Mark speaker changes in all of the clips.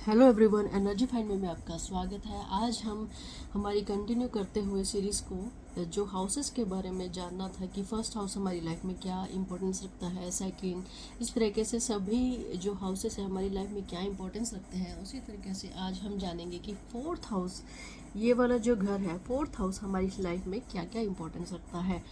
Speaker 1: Hello everyone, energy find में आपका स्वागत है। आज हम हमारी कंटिन्यू करते हुए सीरीज़ को जो हाउसेस के बारे में जानना था कि फर्स्ट हाउस हमारी लाइफ में क्या इंपॉर्टेंस रखता है, सेकंड, इस तरीके से सभी जो हाउसेस है हमारी लाइफ में क्या इंपॉर्टेंस रखते हैं। उसी तरीके से आज हम जानेंगे कि फोर्थ हाउस, ये वाला जो घर है फोर्थ हाउस, हमारी लाइफ में क्या क्या इंपॉर्टेंस रखता है।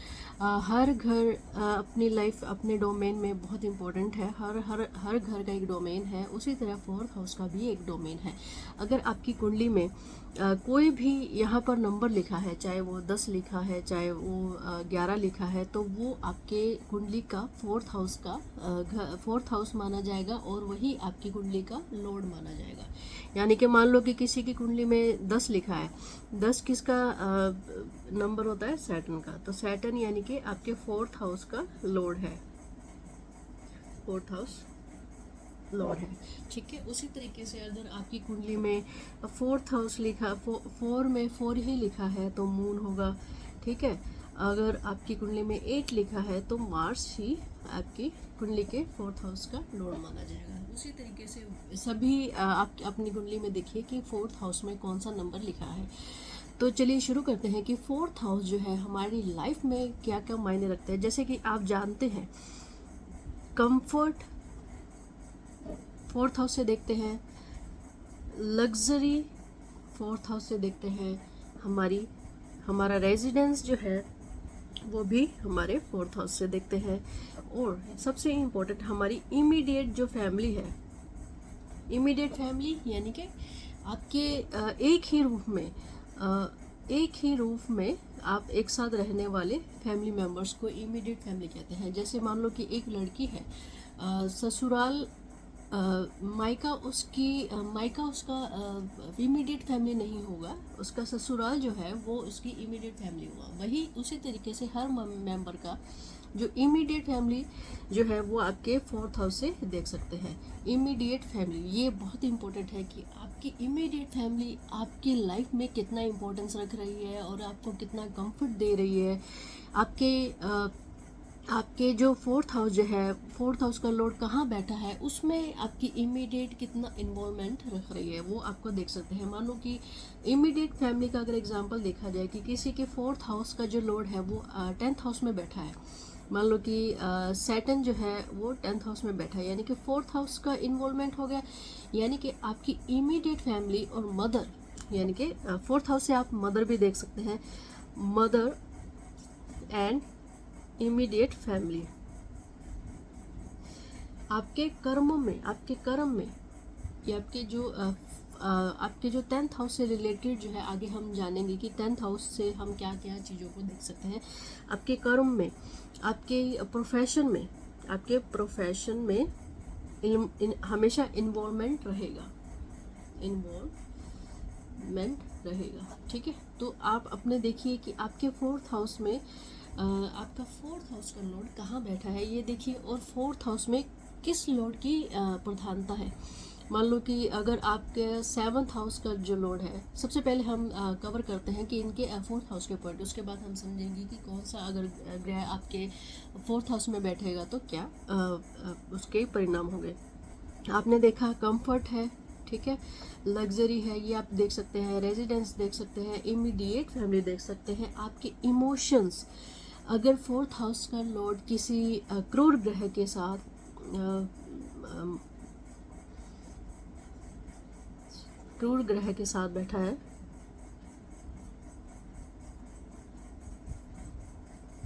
Speaker 1: हर घर अपनी लाइफ अपने डोमेन में बहुत इंपॉर्टेंट है। हर घर का एक डोमेन है, उसी तरह फोर्थ हाउस का भी एक डोमेन है। अगर आपकी कुंडली में कोई भी यहाँ पर नंबर लिखा है, चाहे वो 10 लिखा है, चाहे वो 11 लिखा है, तो वो आपके कुंडली का फोर्थ हाउस माना जाएगा और वही आपकी कुंडली का लॉर्ड माना जाएगा। यानी कि मान लो कि किसी की कुंडली में 10 लिखा है, 10 किसका नंबर होता है? सैटर्न का। तो सैटर्न यानी कि आपके फोर्थ हाउस का लॉर्ड है, फोर्थ हाउस लॉर्ड है। ठीक है, उसी तरीके से अगर आपकी कुंडली में फोर्थ हाउस लिखा, फोर में 4 ही लिखा है तो मून होगा। ठीक है, अगर आपकी कुंडली में 8 लिखा है तो मार्स ही आपकी कुंडली के फोर्थ हाउस का लॉर्ड माना जाएगा। उसी तरीके से सभी आप अपनी कुंडली में देखिए कि फोर्थ हाउस में कौन सा नंबर लिखा है। तो चलिए शुरू करते हैं कि फोर्थ हाउस जो है हमारी लाइफ में क्या क्या मायने रखते हैं। जैसे कि आप जानते हैं, कंफर्ट फोर्थ हाउस से देखते हैं, लग्जरी फोर्थ हाउस से देखते हैं, हमारा रेजिडेंस जो है वो भी हमारे फोर्थ हाउस से देखते हैं, और सबसे इम्पोर्टेंट हमारी इमीडिएट जो फैमिली है, इमीडिएट फैमिली यानी कि आपके एक ही रूफ में आप एक साथ रहने वाले फैमिली मेम्बर्स को इमीडिएट फैमिली कहते हैं। जैसे मान लो कि एक लड़की है, ससुराल मायका उसका इमीडिएट फैमिली नहीं होगा, उसका ससुराल जो है वो उसकी इमीडिएट फैमिली हुआ। वही उसी तरीके से हर मेंबर का जो इमीडिएट फैमिली जो है वो आपके फोर्थ हाउस से देख सकते हैं। इमीडिएट फैमिली ये बहुत इंपॉर्टेंट है कि आपकी इमीडिएट फैमिली आपकी लाइफ में कितना इंपॉर्टेंस रख रही है और आपको कितना कंफर्ट दे रही है। आपके जो फोर्थ हाउस जो है, फोर्थ हाउस का लॉर्ड कहाँ बैठा है, उसमें आपकी इमीडिएट कितना इन्वॉल्वमेंट रख रही है वो आपको देख सकते हैं। मान लो कि इमीडिएट फैमिली का अगर एग्जांपल देखा जाए कि किसी के फोर्थ हाउस का जो लॉर्ड है वो 10th हाउस में बैठा है, मान लो कि सैटर्न जो है वो 10th हाउस में बैठा है, यानी कि फोर्थ हाउस का इन्वॉल्वमेंट हो गया। यानी कि आपकी इमीडिएट फैमिली और मदर, यानी कि फोर्थ हाउस से आप मदर भी देख सकते हैं, मदर एंड इमीडिएट फैमिली। आपके कर्म में या आपके जो 10th हाउस से रिलेटेड जो है, आगे हम जानेंगे कि 10th हाउस से हम क्या क्या चीज़ों को देख सकते हैं। आपके कर्म में, आपके प्रोफेशन में हमेशा इन्वॉल्वमेंट रहेगा। ठीक है, तो आप अपने देखिए कि आपके फोर्थ हाउस में आपका फोर्थ हाउस का लॉर्ड कहाँ बैठा है ये देखिए, और फोर्थ हाउस में किस लॉर्ड की प्रधानता है। मान लो कि अगर आपके 7th हाउस का जो लॉर्ड है, सबसे पहले हम कवर करते हैं कि इनके फोर्थ हाउस के पॉइंट, उसके बाद हम समझेंगे कि कौन सा अगर ग्रह आपके फोर्थ हाउस में बैठेगा तो क्या उसके परिणाम होंगे। आपने देखा कंफर्ट है, ठीक है, लग्जरी है, ये आप देख सकते हैं, रेजिडेंस देख सकते हैं, इमीडिएट फैमिली देख सकते हैं। आपके इमोशंस, अगर फोर्थ हाउस का लॉर्ड किसी क्रूर ग्रह के साथ बैठा है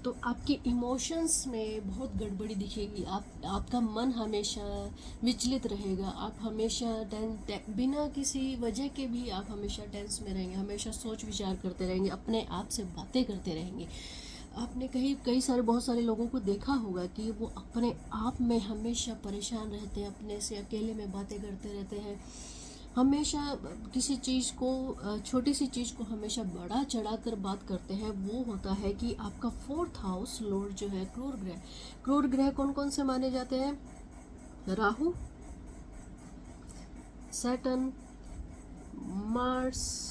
Speaker 1: तो आपके इमोशंस में बहुत गड़बड़ी दिखेगी। आपका मन हमेशा विचलित रहेगा, आप हमेशा बिना किसी वजह के भी आप हमेशा टेंस में रहेंगे, हमेशा सोच विचार करते रहेंगे, अपने आप से बातें करते रहेंगे। आपने बहुत सारे लोगों को देखा होगा कि वो अपने आप में हमेशा परेशान रहते हैं, अपने से अकेले में बातें करते रहते हैं, हमेशा किसी चीज़ को, छोटी सी चीज़ को हमेशा बड़ा चढ़ाकर बात करते हैं। वो होता है कि आपका फोर्थ हाउस लॉर्ड जो है क्रूर ग्रह कौन कौन से माने जाते हैं? राहु, सैटर्न, मार्स,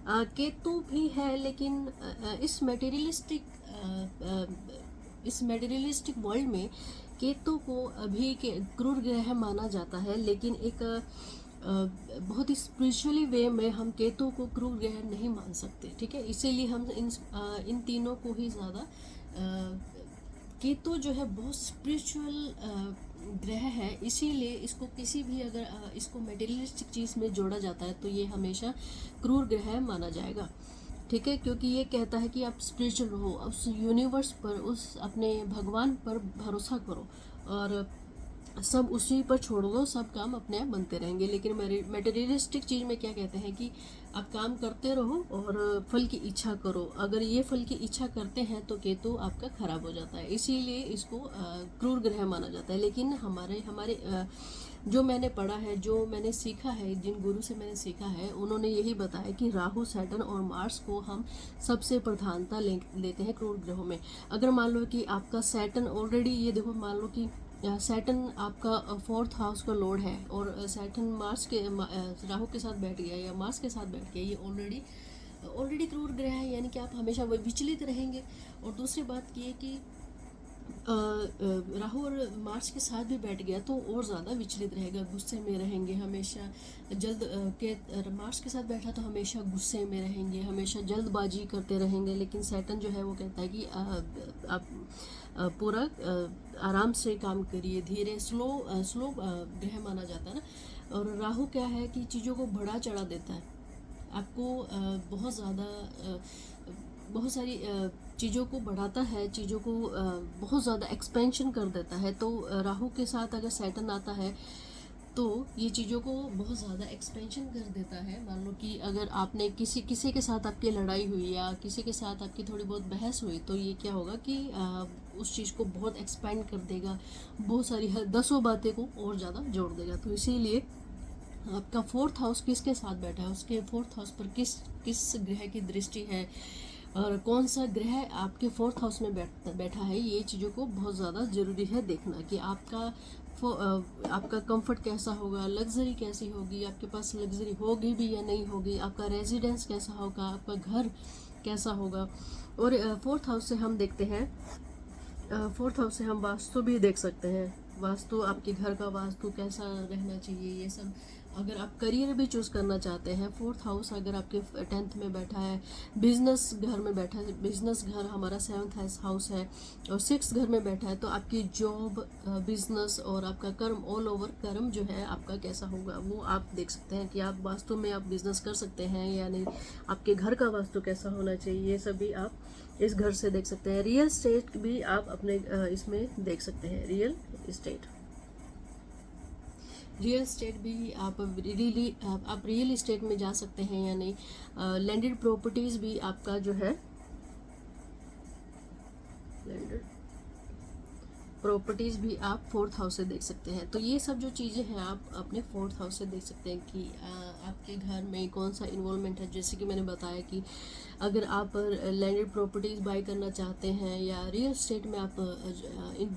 Speaker 1: केतु भी है, लेकिन इस मेटेरियलिस्टिक वर्ल्ड में केतु को अभी के क्रूर ग्रह माना जाता है। लेकिन एक बहुत ही स्पिरिचुअली वे में हम केतु को क्रूर ग्रह नहीं मान सकते, ठीक है। इसीलिए हम इन तीनों को ही ज़्यादा केतु जो है बहुत स्पिरिचुअल ग्रह है, इसीलिए इसको किसी भी अगर इसको मटेरियलिस्टिक चीज़ में जोड़ा जाता है तो ये हमेशा क्रूर ग्रह माना जाएगा, ठीक है। क्योंकि ये कहता है कि आप स्पिरिचुअल रहो, उस यूनिवर्स पर, उस अपने भगवान पर भरोसा करो और सब उसी पर छोड़ दो, सब काम अपने आप बनते रहेंगे। लेकिन मटेरियलिस्टिक चीज़ में क्या कहते हैं कि आप काम करते रहो और फल की इच्छा करो। अगर ये फल की इच्छा करते हैं तो केतु आपका खराब हो जाता है, इसीलिए इसको क्रूर ग्रह माना जाता है। लेकिन हमारे जो मैंने पढ़ा है, जो मैंने सीखा है, जिन गुरु से मैंने सीखा है, उन्होंने यही बताया कि राहु, सैटर्न और मार्स को हम सबसे प्रधानता लेते हैं क्रूर ग्रहों में। अगर मान लो कि आपका सैटर्न ऑलरेडी, ये देखो, मान लो कि सैटर्न आपका 4th हाउस का लॉर्ड है और सैटर्न मार्स के राहु के साथ बैठ गया या मार्स के साथ बैठ गया, ये ऑलरेडी क्रूर ग्रह है, यानी कि आप हमेशा विचलित रहेंगे। और दूसरी बात ये कि राहु और मार्स के साथ भी बैठ गया तो और ज़्यादा विचलित रहेगा, गुस्से में रहेंगे हमेशा। मार्स के साथ बैठा तो हमेशा गुस्से में रहेंगे, हमेशा जल्दबाजी करते रहेंगे। लेकिन सैटर्न जो है वो कहता है कि आप पूरा आराम से काम करिए, धीरे स्लो ग्रह माना जाता है ना। और राहु क्या है कि चीज़ों को बढ़ा चढ़ा देता है, आपको बहुत सारी चीज़ों को बढ़ाता है, चीज़ों को बहुत ज़्यादा एक्सपेंशन कर देता है। तो राहु के साथ अगर सैटर्न आता है तो ये चीज़ों को बहुत ज़्यादा एक्सपेंशन कर देता है। मान लो कि अगर आपने किसी के साथ आपकी लड़ाई हुई या किसी के साथ आपकी थोड़ी बहुत बहस हुई, तो ये क्या होगा कि उस चीज़ को बहुत एक्सपेंड कर देगा, बहुत सारी दसों बातें को और ज़्यादा जोड़ देगा। तो इसीलिए आपका 4th हाउस किसके साथ बैठा है, उसके 4th हाउस पर किस ग्रह की दृष्टि है और कौन सा ग्रह आपके 4th हाउस में बैठा है, ये चीज़ों को बहुत ज़्यादा ज़रूरी है देखना कि आपका कंफर्ट कैसा होगा, लग्जरी कैसी होगी, आपके पास लग्जरी होगी भी या नहीं होगी, आपका रेजिडेंस कैसा होगा, आपका घर कैसा होगा। और 4th हाउस से हम देखते हैं, 4th हाउस से हम वास्तु भी देख सकते हैं। वास्तु, आपके घर का वास्तु कैसा रहना चाहिए, ये सब। अगर आप करियर भी चूज़ करना चाहते हैं, 4th हाउस अगर आपके 10th में बैठा है, बिजनेस घर में बैठा है, बिजनेस घर हमारा 7th हाउस है, और 6th घर में बैठा है, तो आपकी जॉब, बिजनेस और आपका कर्म, ऑल ओवर कर्म जो है आपका कैसा होगा, वो आप देख सकते हैं कि आप वास्तु में आप बिजनेस कर सकते हैं या नहीं। आपके घर का वास्तु कैसा होना चाहिए, ये सब भी आप इस घर से देख सकते हैं। रियल एस्टेट भी आप अपने इसमें देख सकते हैं। रियल एस्टेट भी आप रियल एस्टेट में जा सकते हैं या नहीं। लैंडेड प्रॉपर्टीज़ भी आपका जो है, लैंडेड प्रॉपर्टीज़ भी आप 4th हाउस से देख सकते हैं। तो ये सब जो चीज़ें हैं आप अपने 4th हाउस से देख सकते हैं कि आपके घर में कौन सा इन्वॉल्वमेंट है। जैसे कि मैंने बताया कि अगर आप लैंडेड प्रॉपर्टीज़ बाय करना चाहते हैं या रियल एस्टेट में आप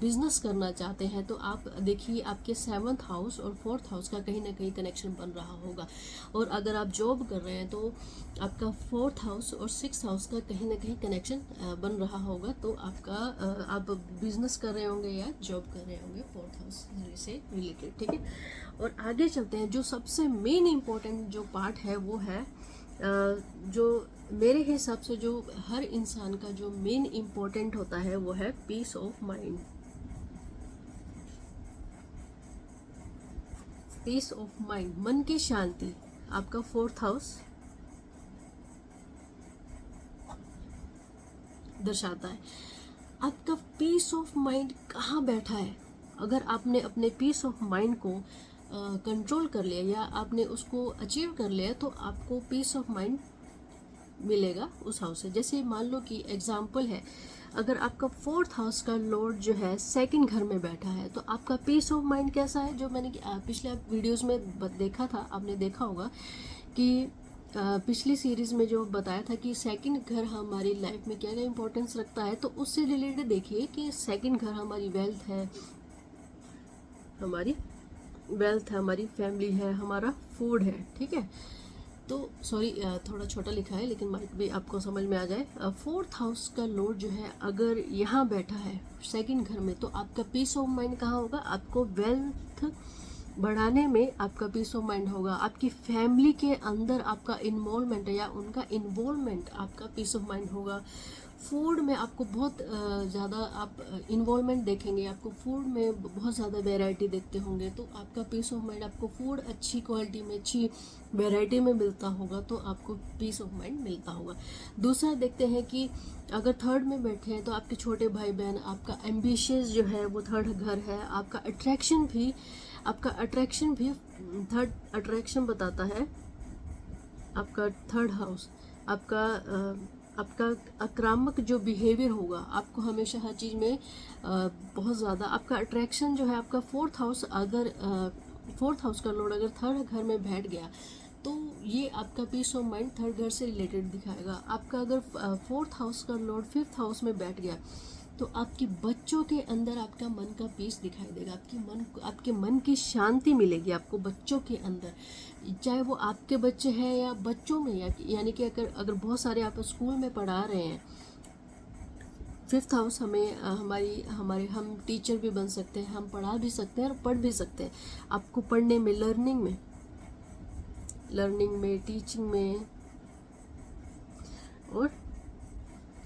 Speaker 1: बिजनेस करना चाहते हैं, तो आप देखिए आपके 7th हाउस और 4th हाउस का कहीं ना कहीं कनेक्शन बन रहा होगा। और अगर आप जॉब कर रहे हैं तो आपका 4th हाउस और 6th हाउस का कहीं ना कहीं कनेक्शन बन रहा होगा। तो आप बिजनेस कर रहे होंगे या जॉब कर रहे होंगे 4th हाउस से रिलेटेड, ठीक है। और आगे चलते हैं, जो सबसे मेन इम्पोर्टेंट जो पार्ट है वो है, जो मेरे हिसाब से जो हर इंसान का जो मेन इम्पोर्टेंट होता है वो है peace of mind. Peace of mind, मन की शांति, आपका 4th हाउस दर्शाता है। आपका पीस ऑफ माइंड कहाँ बैठा है। अगर आपने अपने पीस ऑफ माइंड को कंट्रोल कर लिया या आपने उसको अचीव कर लिया, तो आपको पीस ऑफ माइंड मिलेगा उस हाउस से। जैसे मान लो कि एग्जाम्पल है, अगर आपका 4th हाउस का लॉर्ड जो है 2nd घर में बैठा है, तो आपका पीस ऑफ माइंड कैसा है। जो मैंने पिछले वीडियोस में देखा था, आपने देखा होगा कि पिछली सीरीज़ में जो बताया था कि 2nd घर हमारी लाइफ में क्या क्या इंपॉर्टेंस रखता है, तो उससे रिलेटेड देखिए कि 2nd घर हमारी वेल्थ है, हमारी फैमिली है, हमारा फूड है, ठीक है। तो सॉरी, थोड़ा छोटा लिखा है लेकिन माइट भी आपको समझ में आ जाए। 4th हाउस का लॉर्ड जो है अगर यहाँ बैठा है 2nd घर में, तो आपका पीस ऑफ माइंड कहाँ होगा। आपको वेल्थ बढ़ाने में आपका पीस ऑफ माइंड होगा। आपकी फैमिली के अंदर आपका इन्वॉल्वमेंट या उनका इन्वॉल्वमेंट आपका पीस ऑफ माइंड होगा। फूड में आपको बहुत ज़्यादा आप इन्वॉल्वमेंट देखेंगे, आपको फूड में बहुत ज़्यादा वैरायटी देखते होंगे, तो आपका पीस ऑफ माइंड, आपको फूड अच्छी क्वालिटी में, अच्छी वैरायटी में मिलता होगा तो आपको पीस ऑफ माइंड मिलता होगा। दूसरा देखते हैं कि अगर थर्ड में बैठे हैं तो आपके छोटे भाई बहन, आपका एम्बिशियस जो है वो थर्ड घर है। आपका अट्रैक्शन भी थर्ड अट्रैक्शन बताता है। आपका थर्ड हाउस आपका आक्रामक जो बिहेवियर होगा, आपको हमेशा हर चीज़ में बहुत ज़्यादा आपका अट्रैक्शन जो है। आपका फोर्थ हाउस का लॉर्ड अगर थर्ड घर में बैठ गया तो ये आपका पीस ऑफ माइंड थर्ड घर से रिलेटेड दिखाएगा। आपका अगर फोर्थ हाउस का लॉर्ड फिफ्थ हाउस में बैठ गया तो आपके बच्चों के अंदर आपका मन का पीस दिखाई देगा। आपके मन की शांति मिलेगी आपको बच्चों के अंदर, चाहे वो आपके बच्चे हैं या बच्चों में, यानी कि अगर बहुत सारे आप स्कूल में पढ़ा रहे हैं, फिफ्थ हाउस हमें हम टीचर भी बन सकते हैं, हम पढ़ा भी सकते हैं और पढ़ भी सकते हैं। आपको पढ़ने में, लर्निंग में, टीचिंग में और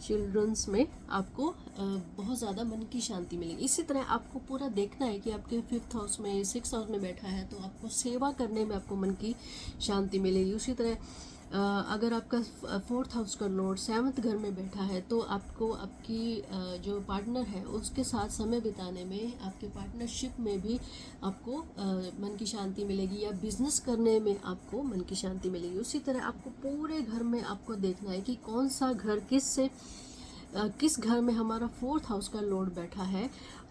Speaker 1: चिल्ड्रंस में आपको बहुत ज़्यादा मन की शांति मिलेगी। इसी तरह आपको पूरा देखना है कि आपके फिफ्थ हाउस में, सिक्स्थ हाउस में बैठा है तो आपको सेवा करने में आपको मन की शांति मिलेगी। उसी तरह अगर आपका फोर्थ हाउस का लॉर्ड सेवंथ घर में बैठा है तो आपको आपकी जो पार्टनर है उसके साथ समय बिताने में, आपके पार्टनरशिप में भी आपको मन की शांति मिलेगी, या बिजनेस करने में आपको मन की शांति मिलेगी। उसी तरह आपको पूरे घर में आपको देखना है कि कौन सा घर किस घर में हमारा फोर्थ हाउस का लॉर्ड बैठा है,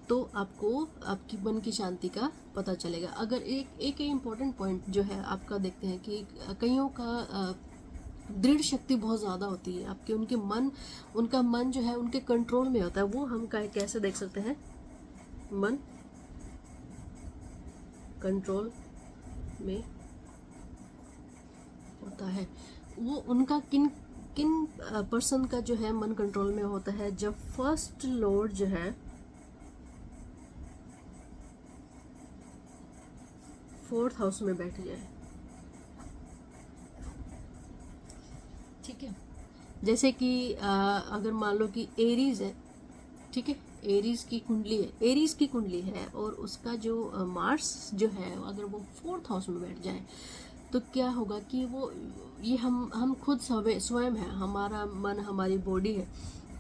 Speaker 1: तो आपको आपकी मन की शांति का पता चलेगा। अगर एक इम्पॉर्टेंट पॉइंट जो है आपका देखते हैं कि कईयों का दृढ़ शक्ति बहुत ज़्यादा होती है, उनका मन जो है उनके कंट्रोल में होता है। वो हम कैसे देख सकते हैं? मन कंट्रोल में होता है, वो उनका किन पर्सन का जो है मन कंट्रोल में होता है? जब फर्स्ट लॉर्ड जो है फोर्थ हाउस में बैठ जाए, ठीक है। जैसे कि अगर मान लो कि एरीज है, ठीक है, एरीज की कुंडली है और उसका जो मार्स जो है अगर वो फोर्थ हाउस में बैठ जाए तो क्या होगा कि ये हम खुद स्वयं है, हमारा मन, हमारी बॉडी है।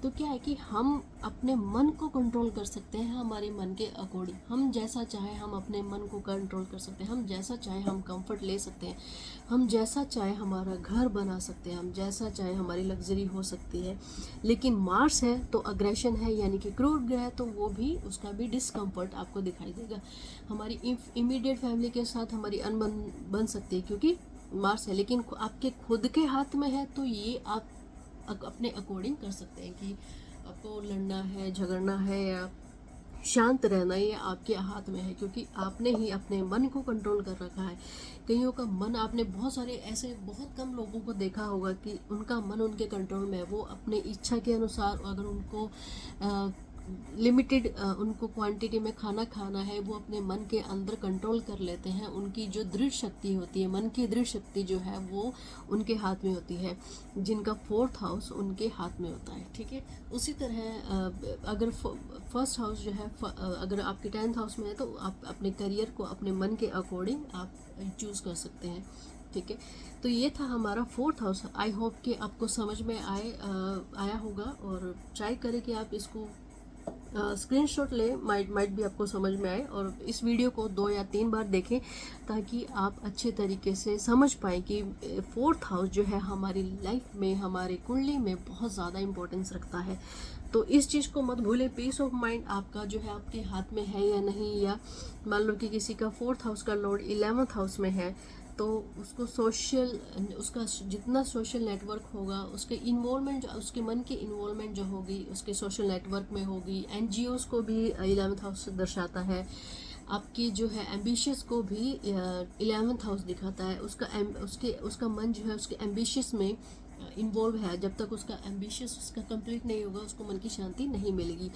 Speaker 1: तो क्या है कि हम अपने मन को कंट्रोल कर सकते हैं, हमारे मन के अकॉर्डिंग। हम जैसा चाहे हम अपने मन को कंट्रोल कर सकते हैं, हम जैसा चाहे हम कंफर्ट ले सकते हैं, हम जैसा चाहे हमारा घर बना सकते हैं, हम जैसा चाहे हमारी लग्जरी हो सकती है। लेकिन मार्स है तो अग्रेशन है, यानी कि क्रूर ग्रह, तो वो भी, उसका भी डिस्कम्फर्ट आपको दिखाई देगा। हमारी इमीडिएट फैमिली के साथ हमारी अनबन बन सकती है क्योंकि मार्स है। लेकिन आपके खुद के हाथ में है तो ये आप अपने अकॉर्डिंग कर सकते हैं कि आपको लड़ना है, झगड़ना है या शांत रहना, ये आपके हाथ में है क्योंकि आपने ही अपने मन को कंट्रोल कर रखा है। कईयों का मन, आपने बहुत कम लोगों को देखा होगा कि उनका मन उनके कंट्रोल में है। वो अपने इच्छा के अनुसार, अगर उनको लिमिटेड उनको क्वांटिटी में खाना है, वो अपने मन के अंदर कंट्रोल कर लेते हैं। उनकी जो दृढ़ शक्ति होती है, मन की दृढ़ शक्ति जो है वो उनके हाथ में होती है, जिनका फोर्थ हाउस उनके हाथ में होता है, ठीक है। उसी तरह अगर फर्स्ट हाउस जो है, अगर आपके 10th हाउस में है तो आप अपने करियर को अपने मन के अकॉर्डिंग आप चूज़ कर सकते हैं, ठीक है। तो ये था हमारा फोर्थ हाउस। आई होप कि आपको समझ में आया होगा और ट्राई करें कि आप इसको स्क्रीनशॉट ले, माइट भी आपको समझ में आए, और इस वीडियो को 2 या 3 बार देखें ताकि आप अच्छे तरीके से समझ पाएँ कि फोर्थ हाउस जो है हमारी लाइफ में, हमारे कुंडली में बहुत ज़्यादा इम्पोर्टेंस रखता है। तो इस चीज़ को मत भूलें, पीस ऑफ माइंड आपका जो है आपके हाथ में है या नहीं। या मान लो कि किसी का फोर्थ हाउस का लॉर्ड 11th हाउस में है तो उसका जितना सोशल नेटवर्क होगा, उसके इन्वॉल्वमेंट, उसके मन की इन्वॉल्वमेंट जो होगी उसके सोशल नेटवर्क में होगी। NGOs को भी 11th हाउस दर्शाता है। आपकी जो है एम्बिशियस को भी 11th हाउस दिखाता है। उसका मन जो है उसके एम्बिशियस में इन्वॉल्व है। जब तक उसका एम्बिशियस उसका कंप्लीट नहीं होगा उसको मन की शांति नहीं मिलेगी।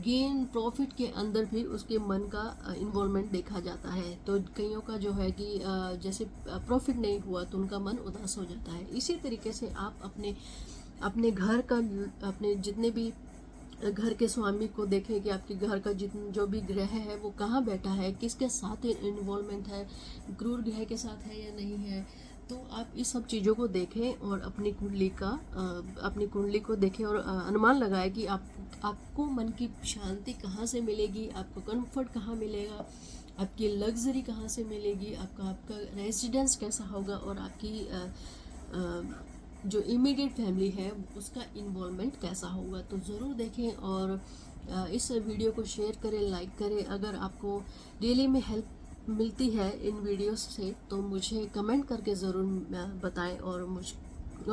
Speaker 1: गेन प्रॉफिट के अंदर भी उसके मन का इन्वॉल्वमेंट देखा जाता है। तो कईयों का जो है कि जैसे प्रॉफिट नहीं हुआ तो उनका मन उदास हो जाता है। इसी तरीके से आप अपने घर का, अपने जितने भी घर के स्वामी को देखें कि आपके घर का जो भी ग्रह है वो कहाँ बैठा है, किसके साथ इन्वॉल्वमेंट है, क्रूर ग्रह के साथ है या नहीं है। तो आप इस सब चीज़ों को देखें और अपनी कुंडली को देखें और अनुमान लगाएं कि आपको मन की शांति कहाँ से मिलेगी, आपको कंफर्ट कहाँ मिलेगा, आपकी लग्जरी कहाँ से मिलेगी, आपका रेजिडेंस कैसा होगा और आपकी जो इमीडिएट फैमिली है उसका इन्वॉल्वमेंट कैसा होगा। तो ज़रूर देखें और इस वीडियो को शेयर करें, लाइक करें। अगर आपको डेली में हेल्प मिलती है इन वीडियोस से तो मुझे कमेंट करके ज़रूर बताएं और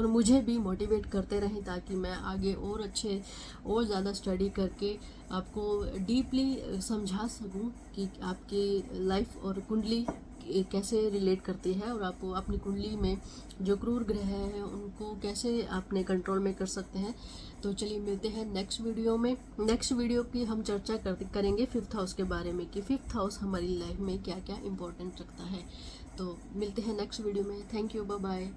Speaker 1: मुझे भी मोटिवेट करते रहें ताकि मैं आगे और अच्छे और ज़्यादा स्टडी करके आपको डीपली समझा सकूं कि आपकी लाइफ और कुंडली कैसे रिलेट करती है और आप अपनी कुंडली में जो क्रूर ग्रह हैं उनको कैसे अपने कंट्रोल में कर सकते हैं। तो चलिए मिलते हैं नेक्स्ट वीडियो में। नेक्स्ट वीडियो की हम चर्चा करेंगे 5th हाउस के बारे में कि 5th हाउस हमारी लाइफ में क्या क्या इम्पोर्टेंट रखता है। तो मिलते हैं नेक्स्ट वीडियो में। Thank you, bye bye.